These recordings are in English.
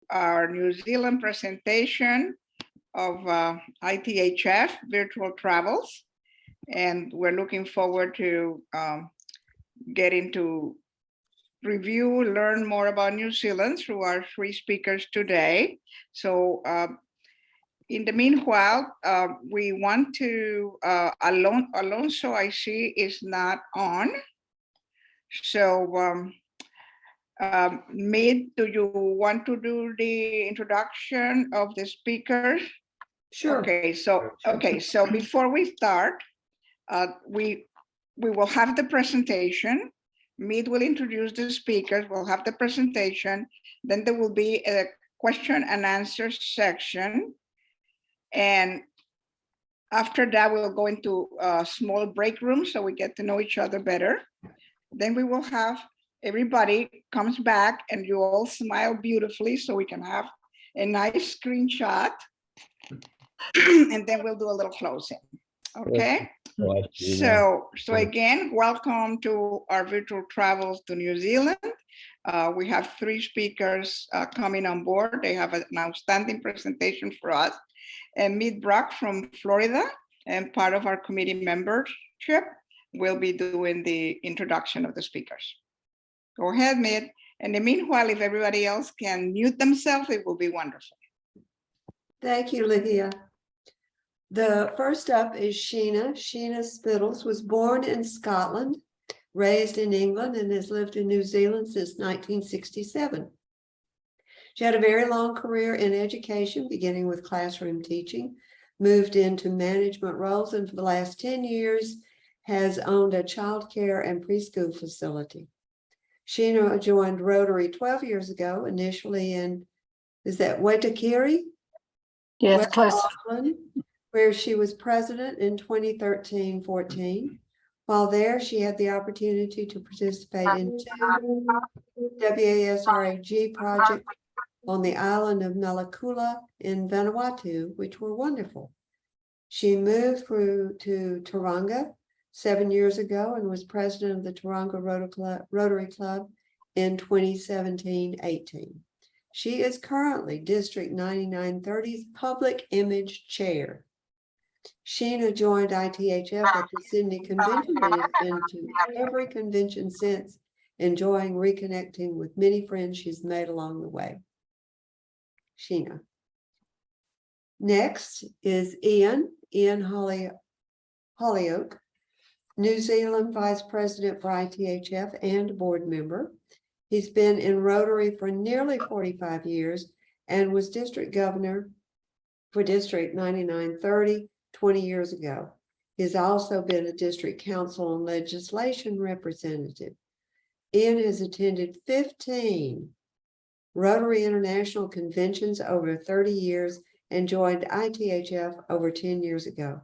our New Zealand presentation of ITHF virtual travels. And we're looking forward to getting to review, learn more about New Zealand through our three speakers today. So in the meanwhile, we want to, Alonso, I see, is not on. So Mid, do you want to do the introduction of the speakers? Sure. Okay, so before we start, we will have the presentation. Mid will introduce the speakers, we'll have the presentation, then there will be a question and answer section. And after that, we'll go into a small break room so we get to know each other better. Then we will have everybody comes back and you all smile beautifully so we can have a nice screenshot. And then we'll do a little closing. Okay. So again, welcome to our virtual travels to New Zealand. We have three speakers coming on board. They have an outstanding presentation for us. And Mid Brock from Florida and part of our committee membership will be doing the introduction of the speakers. Go ahead, Mid. And in the meanwhile, if everybody else can mute themselves, it will be wonderful. Thank you, Lydia. The first up is Sheena. Sheena Spittles was born in Scotland, raised in England, and has lived in New Zealand since 1967. She had a very long career in education, beginning with classroom teaching, moved into management roles, and for the last 10 years has owned a childcare and preschool facility. Sheena joined Rotary 12 years ago, initially in, is that Waitakere? Yes, West close. Auckland, where she was president in 2013-14. While there, she had the opportunity to participate in two WASRAG projects on the island of Malakula in Vanuatu, which were wonderful. She moved through to Tauranga 7 years ago and was president of the Tauranga Rotary Club in 2017-18. She is currently District 9930's Public Image Chair. Sheena joined ITHF at the Sydney Convention and has been to every convention since, enjoying reconnecting with many friends she's made along the way. Sheena. Next is Ian Holyoake, New Zealand Vice President for ITHF and board member. He's been in Rotary for nearly 45 years and was district governor for District 9930 20 years ago. He's also been a district council and legislation representative. Ian has attended 15 Rotary International conventions over 30 years and joined ITHF over 10 years ago.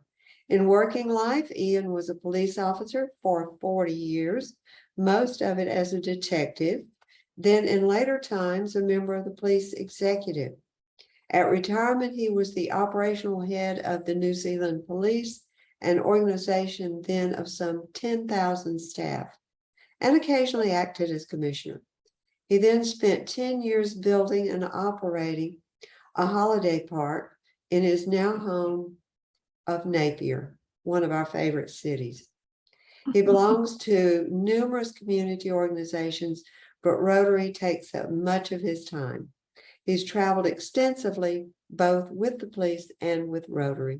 In working life, Ian was a police officer for 40 years, most of it as a detective, then in later times, a member of the police executive. At retirement, he was the operational head of the New Zealand Police, an organization then of some 10,000 staff, and occasionally acted as commissioner. He then spent 10 years building and operating a holiday park in his now home of Napier, one of our favorite cities. He belongs to numerous community organizations, but Rotary takes up much of his time. He's traveled extensively, both with the police and with Rotary.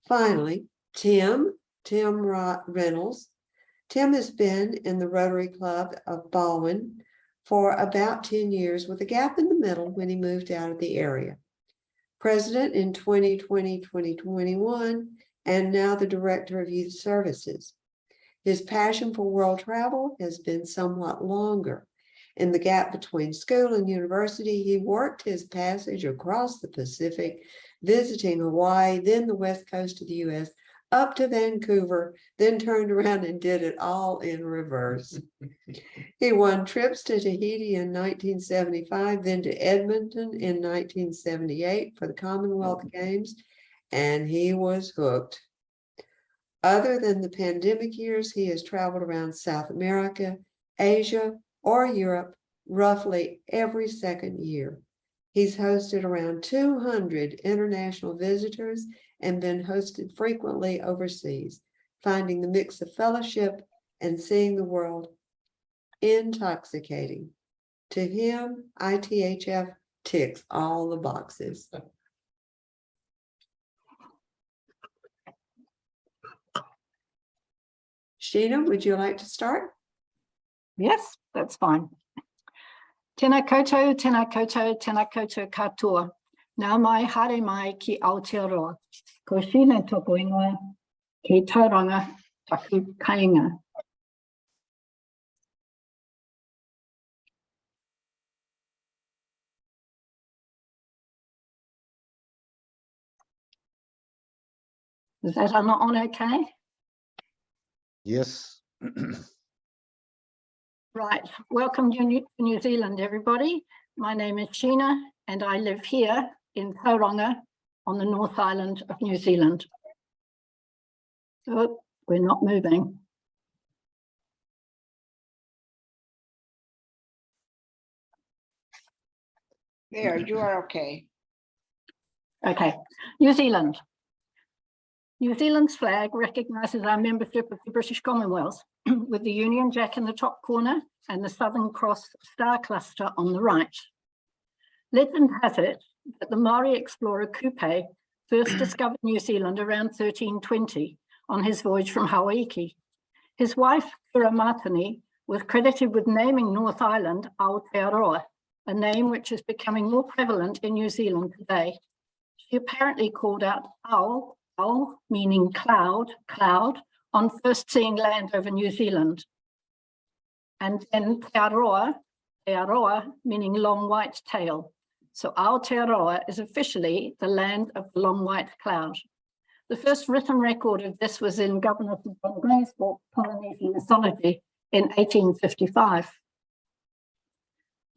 Finally, Tim Reynolds. Tim has been in the Rotary Club of Baldwin for about 10 years, with a gap in the middle when he moved out of the area. President in 2020-2021, and now the Director of Youth Services. His passion for world travel has been somewhat longer. In the gap between school and university, he worked his passage across the Pacific, visiting Hawaii, then the west coast of the US, up to Vancouver, then turned around and did it all in reverse. He won trips to Tahiti in 1975, then to Edmonton in 1978 for the Commonwealth Games, and he was hooked. Other than the pandemic years, he has traveled around South America, Asia, or Europe, roughly every second year. He's hosted around 200 international visitors and been hosted frequently overseas, finding the mix of fellowship and seeing the world intoxicating. To him, ITHF ticks all the boxes. Sheena, would you like to start? Yes, that's fine. Tēnā koutou, tēnā koutou, tēnā koutou katoa. Nā mai haere mai ki Aotearoa. Ko Sheena tōku ingoa, ki tauranga taku kāinga. Is that on okay? Yes. Right, welcome to New Zealand, everybody. My name is Sheena and I live here in Tauranga on the North Island of New Zealand. So we're not moving. There, you are okay. Okay, New Zealand. New Zealand's flag recognises our membership of the British Commonwealth with the Union Jack in the top corner and the Southern Cross star cluster on the right. Legend has it that the Maori explorer Kupe first discovered New Zealand around 1320 on his voyage from Holyoake. His wife, Kura Matani, was credited with naming North Island Aotearoa, a name which is becoming more prevalent in New Zealand today. She apparently called out Ao, meaning cloud, on first seeing land over New Zealand. And then Aotearoa, meaning long white tail. So Aotearoa is officially the land of the long white cloud. The first written record of this was in Governor John Gray's book, Polynesian Mythology, in 1855.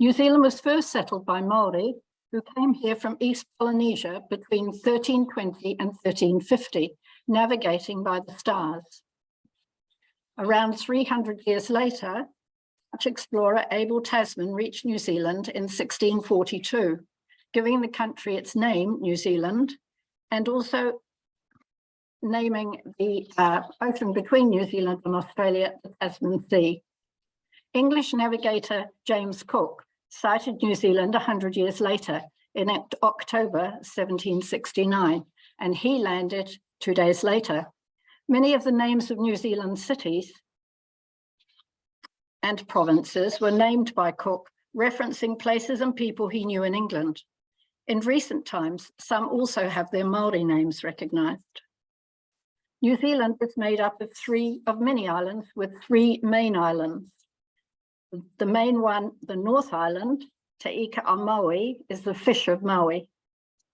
New Zealand was first settled by Maori, who came here from East Polynesia between 1320 and 1350, navigating by the stars. Around 300 years later, Dutch explorer Abel Tasman reached New Zealand in 1642, giving the country its name, New Zealand, and also naming the ocean between New Zealand and Australia the Tasman Sea. English navigator James Cook sighted New Zealand 100 years later in October 1769, and he landed 2 days later. Many of the names of New Zealand cities and provinces were named by Cook, referencing places and people he knew in England. In recent times, some also have their Maori names recognised. New Zealand is made up of many islands with 3 main islands. The main one, the North Island, Te Ika a Maui, is the fish of Maui.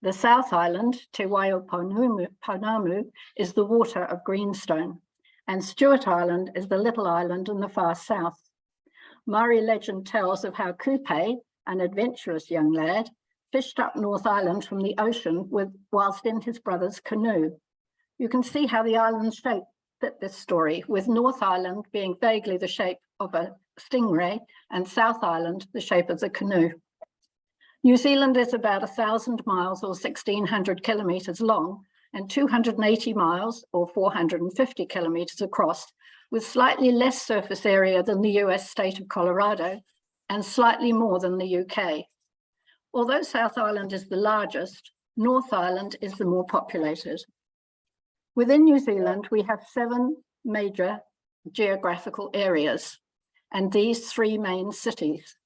The South Island, Te Waiopounamu, is the water of greenstone. And Stewart Island is the little island in the far south. Maori legend tells of how Kupe, an adventurous young lad, fished up North Island from the ocean whilst in his brother's canoe. You can see how the island's shape fit this story, with North Island being vaguely the shape of a stingray and South Island the shape of the canoe. New Zealand is about 1,000 miles or 1,600 kilometres long and 280 miles or 450 kilometres across, with slightly less surface area than the US state of Colorado and slightly more than the UK. Although South Island is the largest, North Island is the more populated. Within New Zealand, we have 7 major geographical areas, and these 3 main cities.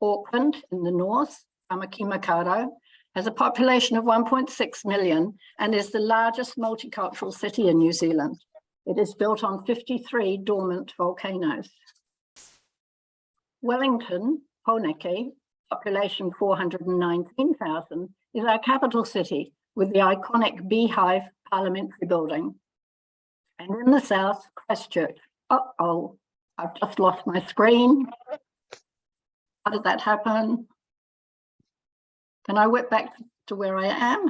Auckland in the north, Tamaki-Makaurau, has a population of 1.6 million and is the largest multicultural city in New Zealand. It is built on 53 dormant volcanoes. Wellington, Holyoake, population 419,000, is our capital city with the iconic Beehive Parliamentary Building. And in the south, Christchurch. Uh-oh, I've just lost my screen. How did that happen? Can I whip back to where I am?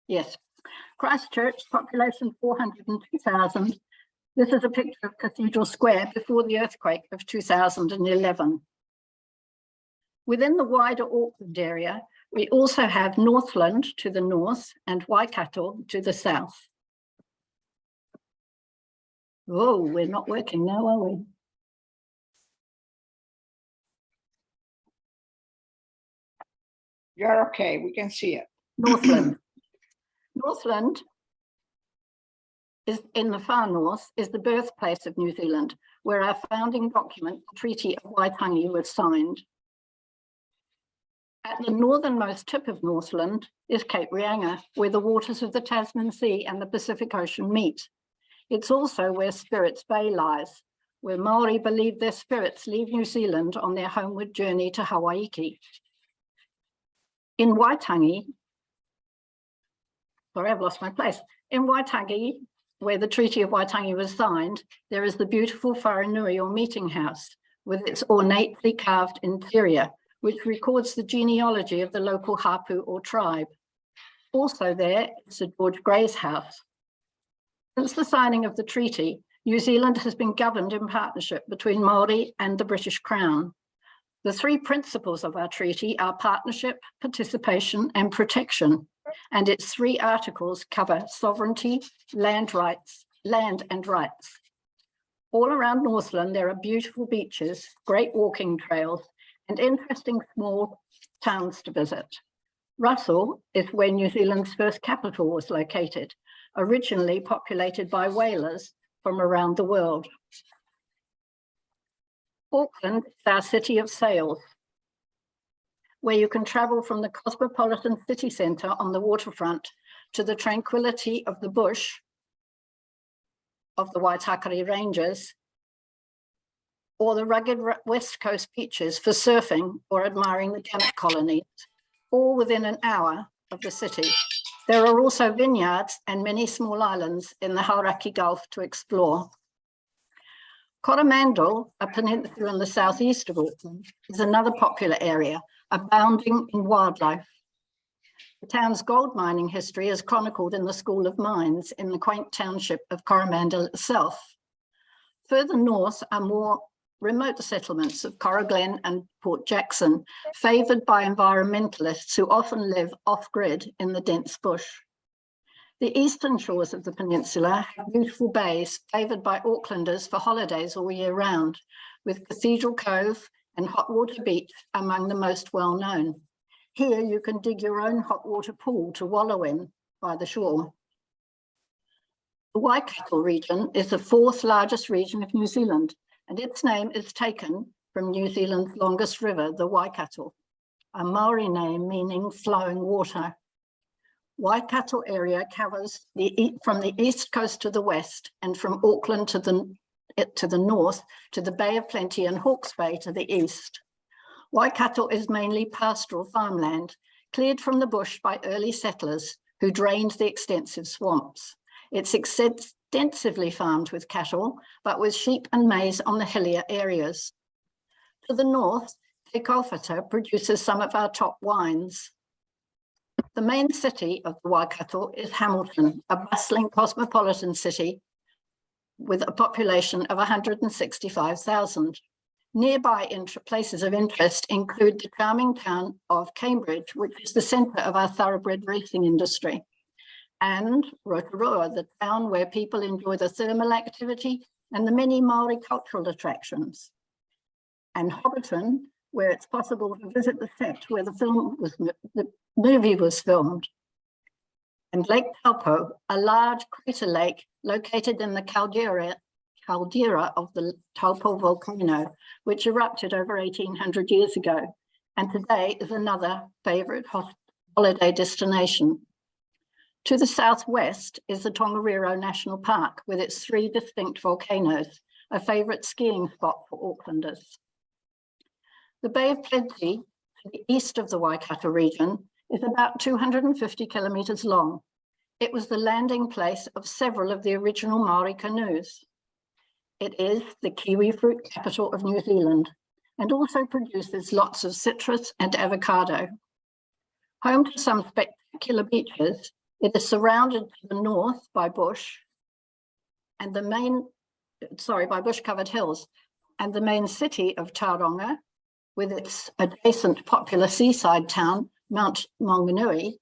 Yes. Christchurch, population 402,000. This is a picture of Cathedral Square before the earthquake of 2011. Within the wider Auckland area, we also have Northland to the north and Waikato to the south. Oh, we're not working now, are we? You're okay, we can see it. Northland. Northland is in the far north, is the birthplace of New Zealand, where our founding document, the Treaty of Waitangi, was signed. At the northernmost tip of Northland is Cape Reinga, where the waters of the Tasman Sea and the Pacific Ocean meet. It's also where Spirits Bay lies, where Maori believe their spirits leave New Zealand on their homeward journey to Holyoake. In Waitangi, sorry, I've lost my place. In Waitangi, where the Treaty of Waitangi was signed, there is the beautiful Wharenui or meeting house with its ornately carved interior, which records the genealogy of the local hapu or tribe. Also there is Sir George Grey's house. Since the signing of the treaty, New Zealand has been governed in partnership between Māori and the British Crown. The three principles of our treaty are partnership, participation, and protection, and its three articles cover sovereignty, land and rights. All around Northland, there are beautiful beaches, great walking trails, and interesting small towns to visit. Russell is where New Zealand's first capital was located, originally populated by whalers from around the world. Auckland is our city of sails, where you can travel from the cosmopolitan city centre on the waterfront to the tranquility of the bush of the Waitakere Ranges, or the rugged west coast beaches for surfing or admiring the gannet colonies, all within an hour of the city. There are also vineyards and many small islands in the Holyoake Gulf to explore. Coromandel, a peninsula in the southeast of Auckland, is another popular area, abounding in wildlife. The town's gold mining history is chronicled in the School of Mines in the quaint township of Coromandel itself. Further north are more remote settlements of Corriglen and Port Jackson, favoured by environmentalists who often live off-grid in the dense bush. The eastern shores of the peninsula have beautiful bays favoured by Aucklanders for holidays all year round, with Cathedral Cove and Hot Water Beach among the most well-known. Here you can dig your own hot water pool to wallow in by the shore. The Waikato region is the fourth largest region of New Zealand, and its name is taken from New Zealand's longest river, the Waikato, a Maori name meaning flowing water. Waikato area covers from the east coast to the west and from Auckland to the north to the Bay of Plenty and Hawke's Bay to the east. Waikato is mainly pastoral farmland, cleared from the bush by early settlers who drained the extensive swamps. It's extensively farmed with cattle, but with sheep and maize on the hillier areas. To the north, Te Kaupata produces some of our top wines. The main city of the Waikato is Hamilton, a bustling cosmopolitan city with a population of 165,000. Nearby places of interest include the charming town of Cambridge, which is the centre of our thoroughbred racing industry, and Rotorua, the town where people enjoy the thermal activity and the many Maori cultural attractions, and Hobbiton, where it's possible to visit the set where the movie was filmed, and Lake Taupo, a large crater lake located in the caldera of the Taupo volcano, which erupted over 1800 years ago, and today is another favourite holiday destination. To the southwest is the Tongariro National Park with its three distinct volcanoes, a favourite skiing spot for Aucklanders. The Bay of Plenty, to the east of the Waikato region, is about 250 kilometres long. It was the landing place of several of the original Maori canoes. It is the kiwi fruit capital of New Zealand and also produces lots of citrus and avocado. Home to some spectacular beaches, it is surrounded to the north by bush and by bush-covered hills, and the main city of Tauranga with its adjacent popular seaside town, Mount Maunganui,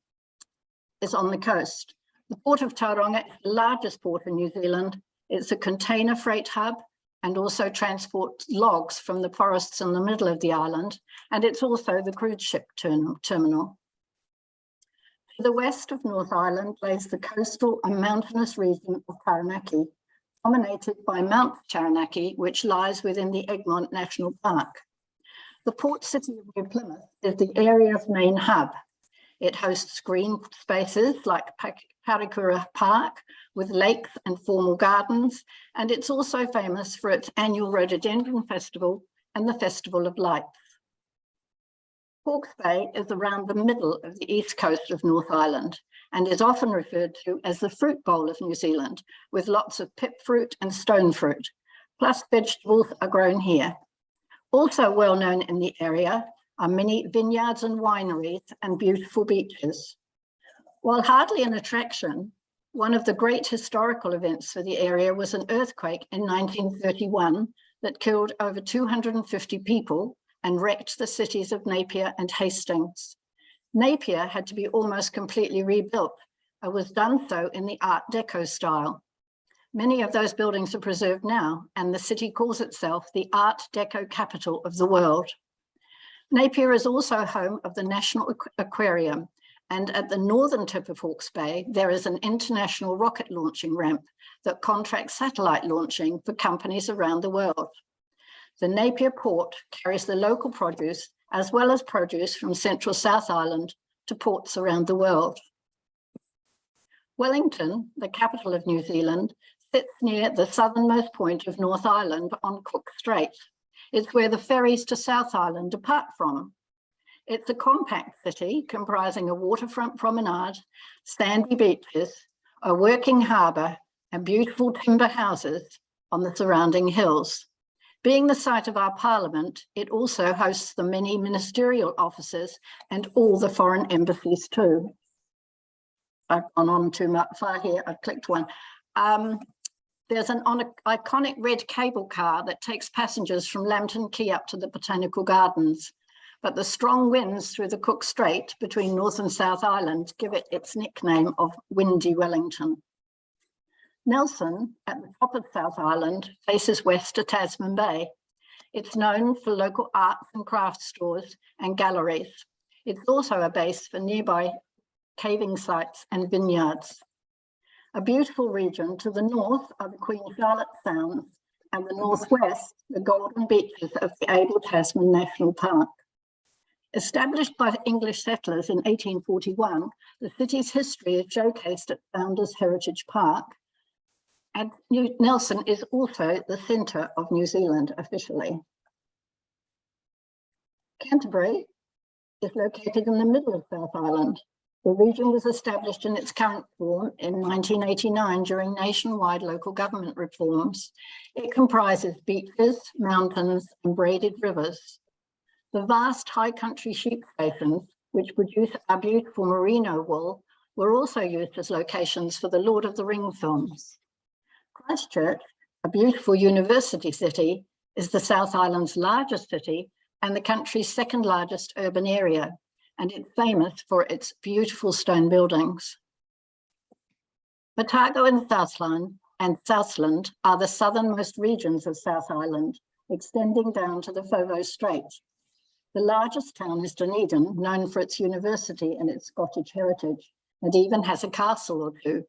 is on the coast. The Port of Tauranga is the largest port in New Zealand. It's a container freight hub and also transports logs from the forests in the middle of the island, and it's also the cruise ship terminal. To the west of North Island lays the coastal and mountainous region of Taranaki, dominated by Mount Taranaki, which lies within the Egmont National Park. The port city of New Plymouth is the area's main hub. It hosts green spaces like Parikura Park with lakes and formal gardens, and it's also famous for its annual Rhododendron Festival and the Festival of Lights. Hawke's Bay is around the middle of the east coast of North Island and is often referred to as the fruit bowl of New Zealand, with lots of pip fruit and stone fruit, plus vegetables are grown here. Also well known in the area are many vineyards and wineries and beautiful beaches. While hardly an attraction, one of the great historical events for the area was an earthquake in 1931 that killed over 250 people and wrecked the cities of Napier and Hastings. Napier had to be almost completely rebuilt and was done so in the Art Deco style. Many of those buildings are preserved now, and the city calls itself the Art Deco capital of the world. Napier is also home of the National Aquarium, and at the northern tip of Hawke's Bay, there is an international rocket launching ramp that contracts satellite launching for companies around the world. The Napier port carries the local produce as well as produce from Central South Island to ports around the world. Wellington, the capital of New Zealand, sits near the southernmost point of North Island on Cook Strait. It's where the ferries to South Island depart from. It's a compact city comprising a waterfront promenade, sandy beaches, a working harbour, and beautiful timber houses on the surrounding hills. Being the site of our parliament, it also hosts the many ministerial offices and all the foreign embassies too. I've gone on too far here, I've clicked one. There's an iconic red cable car that takes passengers from Lambton Quay up to the Botanical Gardens, but the strong winds through the Cook Strait between North and South Island give it its nickname of Windy Wellington. Nelson, at the top of South Island, faces west to Tasman Bay. It's known for local arts and crafts stores and galleries. It's also a base for nearby caving sites and vineyards. A beautiful region to the north are the Queen Charlotte Sounds, and the northwest, the golden beaches of the Abel Tasman National Park. Established by English settlers in 1841, the city's history is showcased at Founders Heritage Park, and Nelson is also the centre of New Zealand officially. Canterbury is located in the middle of South Island. The region was established in its current form in 1989 during nationwide local government reforms. It comprises beaches, mountains, and braided rivers. The vast high country sheep stations, which produce our beautiful merino wool, were also used as locations for the Lord of the Ring films. Christchurch, a beautiful university city, is the South Island's largest city and the country's second largest urban area, and it's famous for its beautiful stone buildings. Otago and Southland are the southernmost regions of South Island, extending down to the Foveaux Strait. The largest town is Dunedin, known for its university and its Scottish heritage, and even has a castle or two.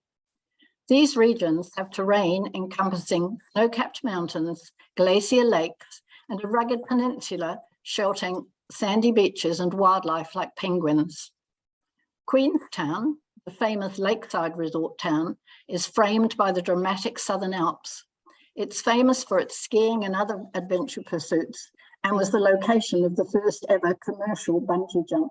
These regions have terrain encompassing snow-capped mountains, glacier lakes, and a rugged peninsula sheltering sandy beaches and wildlife like penguins. Queenstown, the famous lakeside resort town, is framed by the dramatic Southern Alps. It's famous for its skiing and other adventure pursuits, and was the location of the first ever commercial bungee jump.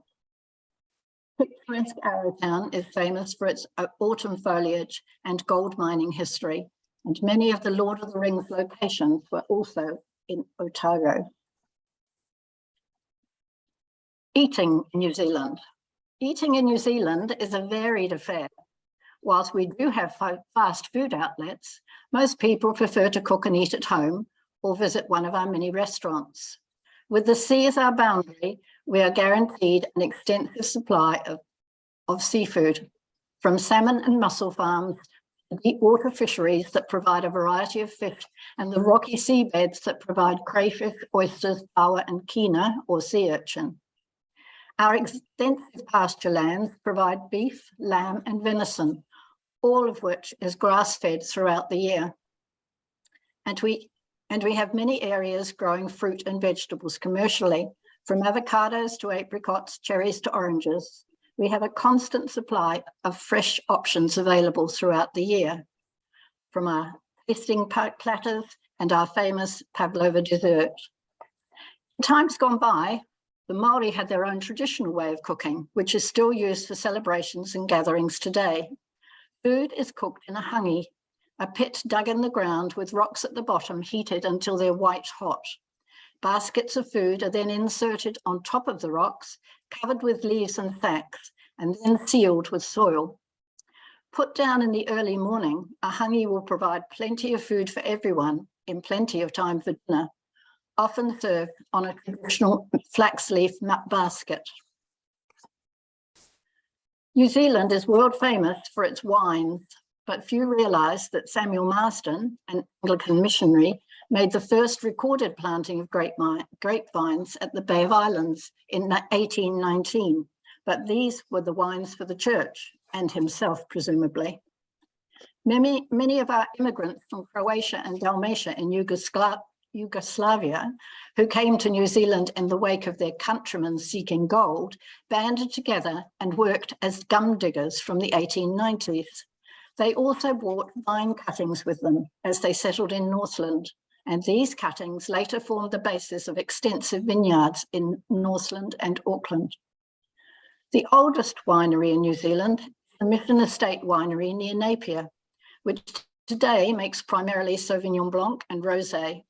Picturesque Arrowtown is famous for its autumn foliage and gold mining history, and many of the Lord of the Rings locations were also in Otago. Eating in New Zealand. Eating in New Zealand is a varied affair. Whilst we do have fast food outlets, most people prefer to cook and eat at home or visit one of our many restaurants. With the sea as our boundary, we are guaranteed an extensive supply of seafood, from salmon and mussel farms, to deep water fisheries that provide a variety of fish, and the rocky seabeds that provide crayfish, oysters, paua, and kina, or sea urchin. Our extensive pasture lands provide beef, lamb, and venison, all of which is grass-fed throughout the year. And we have many areas growing fruit and vegetables commercially, from avocados to apricots, cherries to oranges. We have a constant supply of fresh options available throughout the year, from our tasting platters and our famous pavlova dessert. In times gone by, the Māori had their own traditional way of cooking, which is still used for celebrations and gatherings today. Food is cooked in a hangi, a pit dug in the ground with rocks at the bottom heated until they're white hot. Baskets of food are then inserted on top of the rocks, covered with leaves and sacks, and then sealed with soil. Put down in the early morning, a hangi will provide plenty of food for everyone in plenty of time for dinner, often served on a traditional flax leaf basket. New Zealand is world famous for its wines, but few realise that Samuel Marsden, an Anglican missionary, made the first recorded planting of grapevines at the Bay of Islands in 1819, but these were the wines for the church and himself, presumably. Many of our immigrants from Croatia and Dalmatia in Yugoslavia, who came to New Zealand in the wake of their countrymen seeking gold, banded together and worked as gum diggers from the 1890s. They also brought vine cuttings with them as they settled in Northland, and these cuttings later formed the basis of extensive vineyards in Northland and Auckland. The oldest winery in New Zealand is the Mission Estate Winery near Napier, which today makes primarily Sauvignon Blanc and Rosé.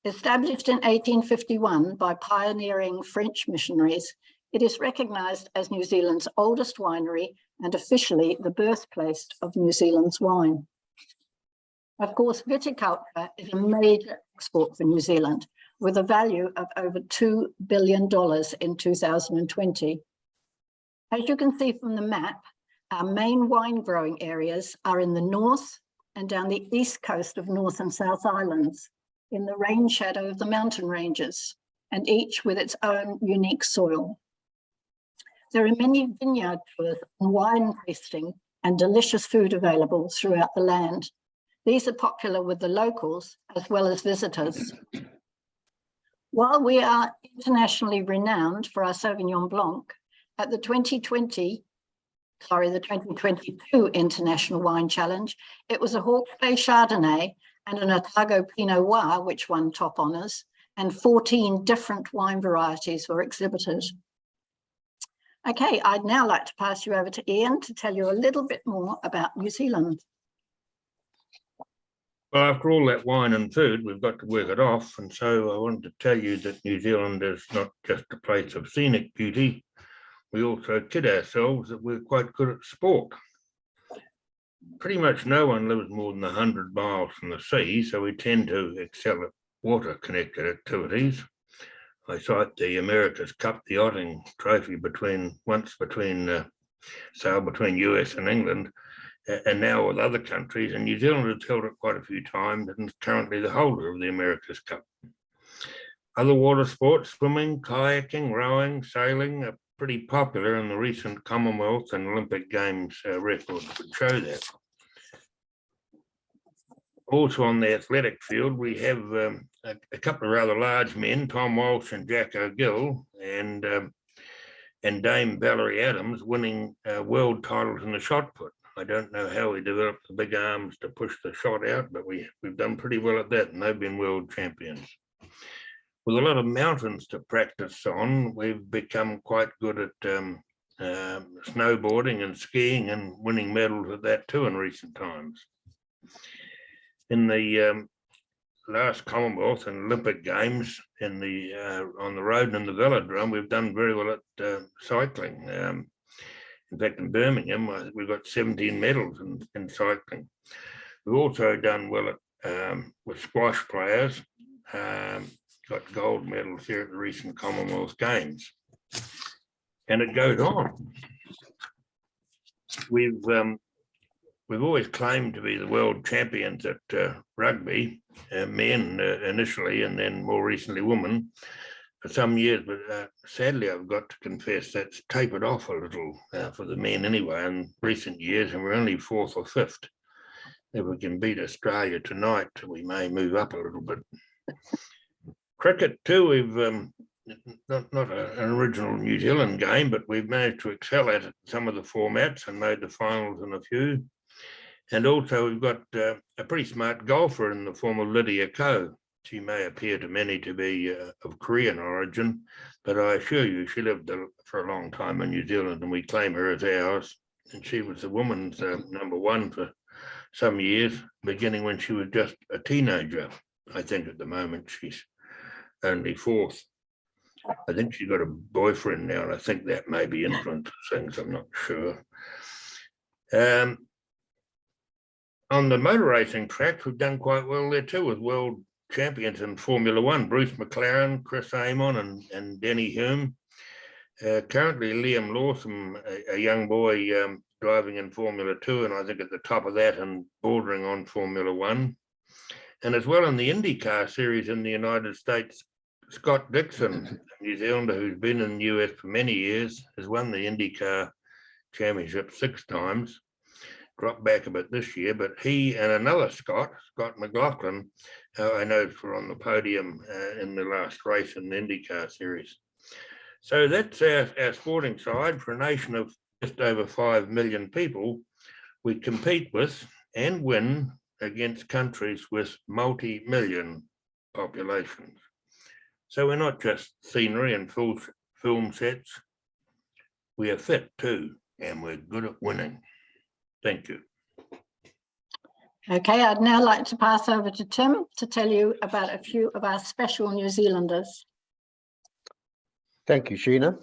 Established in 1851 by pioneering French missionaries, it is recognised as New Zealand's oldest winery and officially the birthplace of New Zealand's wine. Of course, viticulture is a major export for New Zealand, with a value of over $2 billion in 2020. As you can see from the map, our main wine growing areas are in the north and down the east coast of North and South Islands, in the rain shadow of the mountain ranges, and each with its own unique soil. There are many vineyard tours and wine tasting and delicious food available throughout the land. These are popular with the locals as well as visitors. While we are internationally renowned for our Sauvignon Blanc, at the 2022 International Wine Challenge, it was a Hawke's Bay Chardonnay and an Otago Pinot Noir which won top honours, and 14 different wine varieties were exhibited. Okay, I'd now like to pass you over to Ian to tell you a little bit more about New Zealand. Well, after all that wine and food, we've got to work it off. And so I wanted to tell you that New Zealand is not just a place of scenic beauty. We also kid ourselves that we're quite good at sport. Pretty much no one lives more than 100 miles from the sea, so we tend to excel at water-connected activities. I cite the America's Cup, the yachting trophy between sail between US and England, and now with other countries, and New Zealand has held it quite a few times and is currently the holder of the America's Cup. Other water sports, swimming, kayaking, rowing, sailing, are pretty popular, and the recent Commonwealth and Olympic Games records would show that. Also on the athletic field, we have a couple of rather large men, Tom Walsh and Jack O'Gill, and Dame Valerie Adams winning world titles in the shot put. I don't know how we developed the big arms to push the shot out, but we've done pretty well at that, and they've been world champions. With a lot of mountains to practice on, we've become quite good at snowboarding and skiing and winning medals at that too in recent times. In the last Commonwealth and Olympic Games on the road and in the velodrome, we've done very well at cycling. In fact, in Birmingham, we've got 17 medals in cycling. We've also done well at with squash players, got gold medals here at the recent Commonwealth Games. And it goes on. We've always claimed to be the world champions at rugby, men initially, and then more recently women, for some years. But sadly, I've got to confess that's tapered off a little for the men anyway in recent years, and we're only 4th or 5th. If we can beat Australia tonight, we may move up a little bit. Cricket too, we've not an original New Zealand game, but we've managed to excel at some of the formats and made the finals in a few. And also we've got a pretty smart golfer in the form of Lydia Ko. She may appear to many to be of Korean origin, but I assure you she lived for a long time in New Zealand and we claim her as ours. And she was the woman's #1 for some years, beginning when she was just a teenager. I think at the moment she's only 4th. I think she's got a boyfriend now, and I think that maybe influences things, I'm not sure. On the motor racing tracks, we've done quite well there too, with world champions in Formula One, Bruce McLaren, Chris Amon and Denny Hume. Currently, Liam Lawson, a young boy driving in Formula 2, and I think at the top of that and bordering on Formula 1. And as well in the IndyCar series in the United States, Scott Dixon, a New Zealander who's been in the US for many years, has won the IndyCar Championship 6 times, dropped back a bit this year, but he and another Scott McLaughlin, I know were on the podium in the last race in the IndyCar series. So that's our sporting side. For a nation of just over 5 million people, we compete with and win against countries with multi-million populations. So we're not just scenery and film sets. We are fit too, and we're good at winning. Thank you. Okay, I'd now like to pass over to Tim to tell you about a few of our special New Zealanders. Thank you, Sheena.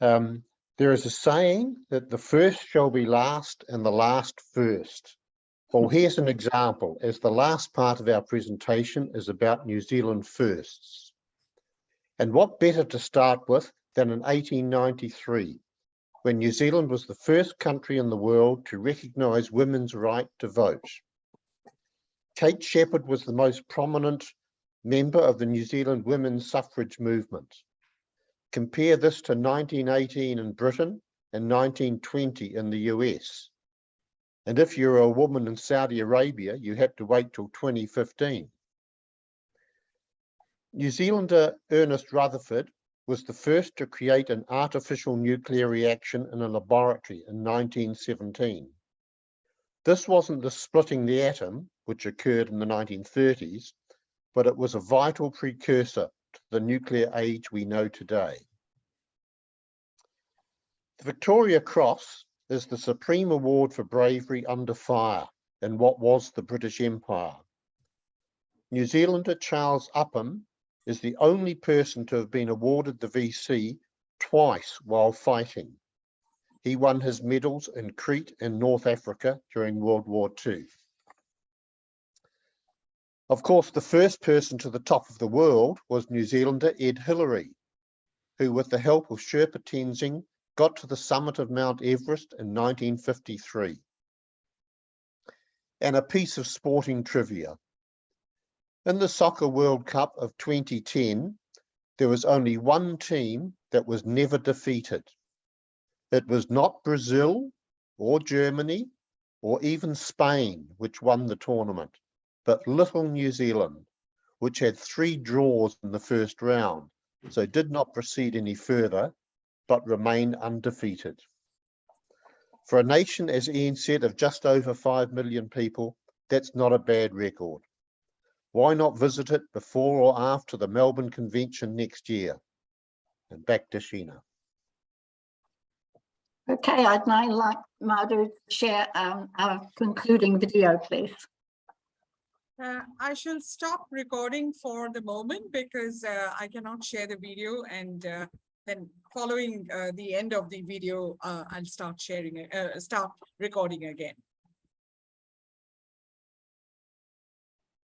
There is a saying that the first shall be last and the last first. Well, here's an example, as the last part of our presentation is about New Zealand firsts. And what better to start with than in 1893, when New Zealand was the first country in the world to recognise women's right to vote. Kate Sheppard was the most prominent member of the New Zealand women's suffrage movement. Compare this to 1918 in Britain and 1920 in the US. And if you're a woman in Saudi Arabia, you had to wait till 2015. New Zealander Ernest Rutherford was the first to create an artificial nuclear reaction in a laboratory in 1917. This wasn't the splitting the atom, which occurred in the 1930s, but it was a vital precursor to the nuclear age we know today. The Victoria Cross is the supreme award for bravery under fire in what was the British Empire. New Zealander Charles Upham is the only person to have been awarded the VC twice while fighting. He won his medals in Crete and North Africa during World War II. Of course, the first person to the top of the world was New Zealander Ed Hillary, who with the help of Sherpa Tenzing got to the summit of Mount Everest in 1953. And a piece of sporting trivia. In the Soccer World Cup of 2010, there was only one team that was never defeated. It was not Brazil or Germany or even Spain, which won the tournament, but little New Zealand, which had 3 draws in the first round, so did not proceed any further, but remain undefeated. For a nation, as Ian said, of just over 5 million people, that's not a bad record. Why not visit it before or after the Melbourne Convention next year? And back to Sheena. Okay, I'd now like Madhu to share our concluding video, please. I shall stop recording for the moment because I cannot share the video, and then following the end of the video, I'll start recording again.